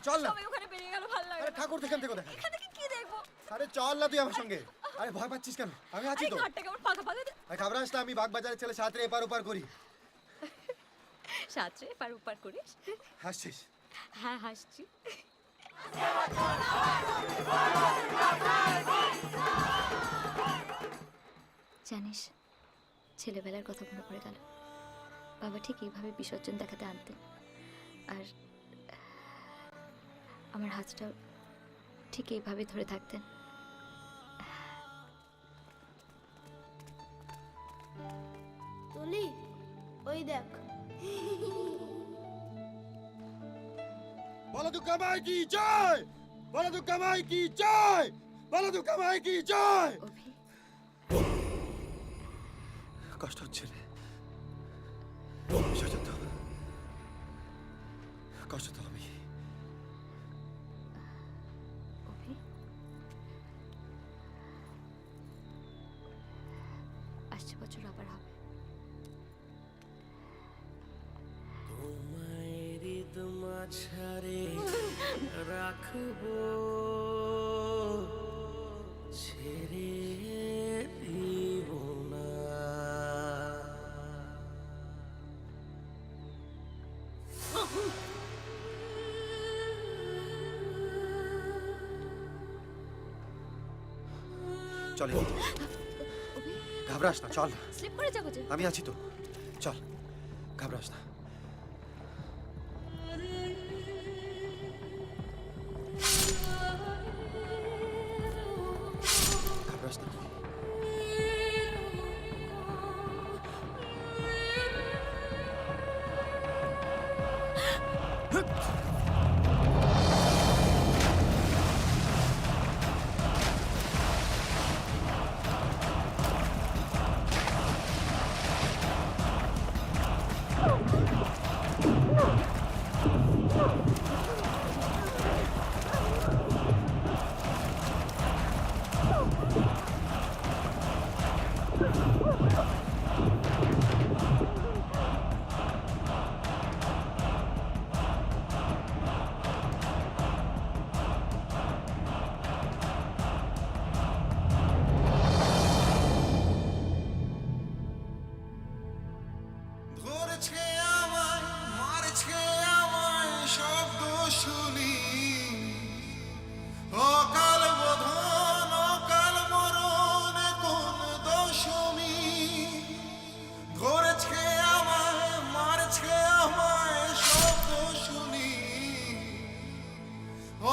চল না। সবাই ওখানে বেরিয়ে গেল, ভালো লাগে আরে না। ঠাকুর এখান থেকে দেখা। এখান থেকে কি দেখবো? আরে চল না তুই আমার সঙ্গে। আরে ভয় পাচ্ছিস কেন? আমি আছি আরে তো। ঘাটটা কেমন ফাঁকা ফাঁকা। আরে ঘাবড়াস না, আমি বাগবাজারের ছেলে, সাঁতরে এপার ওপার করি। সাঁতরে এপার ওপার করিস? হাসছিস? হ্যাঁ হাসছি। জানিস, ছেলেবেলার কথা মনে পড়ে গেল। বাবা ঠিক এইভাবে বিসর্জন দেখাতে আনতেন, আর আমার হাতটাও ঠিক এইভাবে ধরে থাকতেন। তুলি, ওই দেখ। বলো তো কামাই কি জয়, বলো তো কামাই কি জয়, বলো তো কামাই কি জয়। অভি, কষ্ট হচ্ছে রে, বিসর্জন দাও। কষ্ট তো হবে। অভি, আসছে বছর আবার হবে। মাঝারে রাখবো, ছেড়ে দিব না। চল ঘাবড়াস না, চল। স্লিপ করে যাবো যে। আমি আছি তো, চল ঘাবড়াস না। ঘাবড়াস না তুই। ধরেছে আমায়, মারছে আমায়, শব্দ শুনি অকাল বোধন, অকাল মরণ, কোন দশমী। ধরেছে আমায়, মারছে আমায়, শব্দ শুনি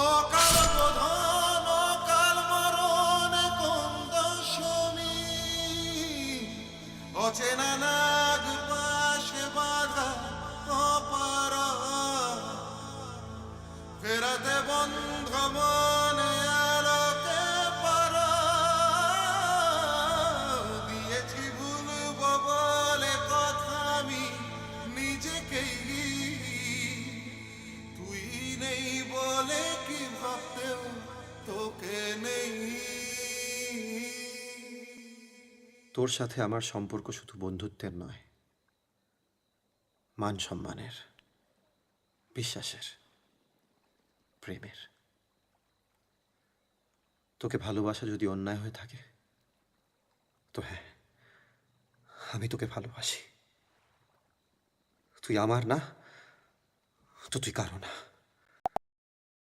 অকাল বোধন, অকাল মরণ, কোন দশমী। অচেনা নাগ পাশে বাঁধা অপার, ফেরাতে বন্ধ মনে আলোকে পার। দিয়েছি ভুলব বলে কথা আমি নিজেকেই, তুই নেই বলে কি ভাবতেও তোকে নেই। তোর সাথে আমার সম্পর্ক শুধু বন্ধুত্বের নয়, মান সম্মানের, বিশ্বাসের, প্রেমের। তোকে ভালোবাসা যদি অন্যায় হয়ে থাকে, তো হ্যাঁ, আমি তোকে ভালোবাসি। তুই আমার না তো তুই কারো না।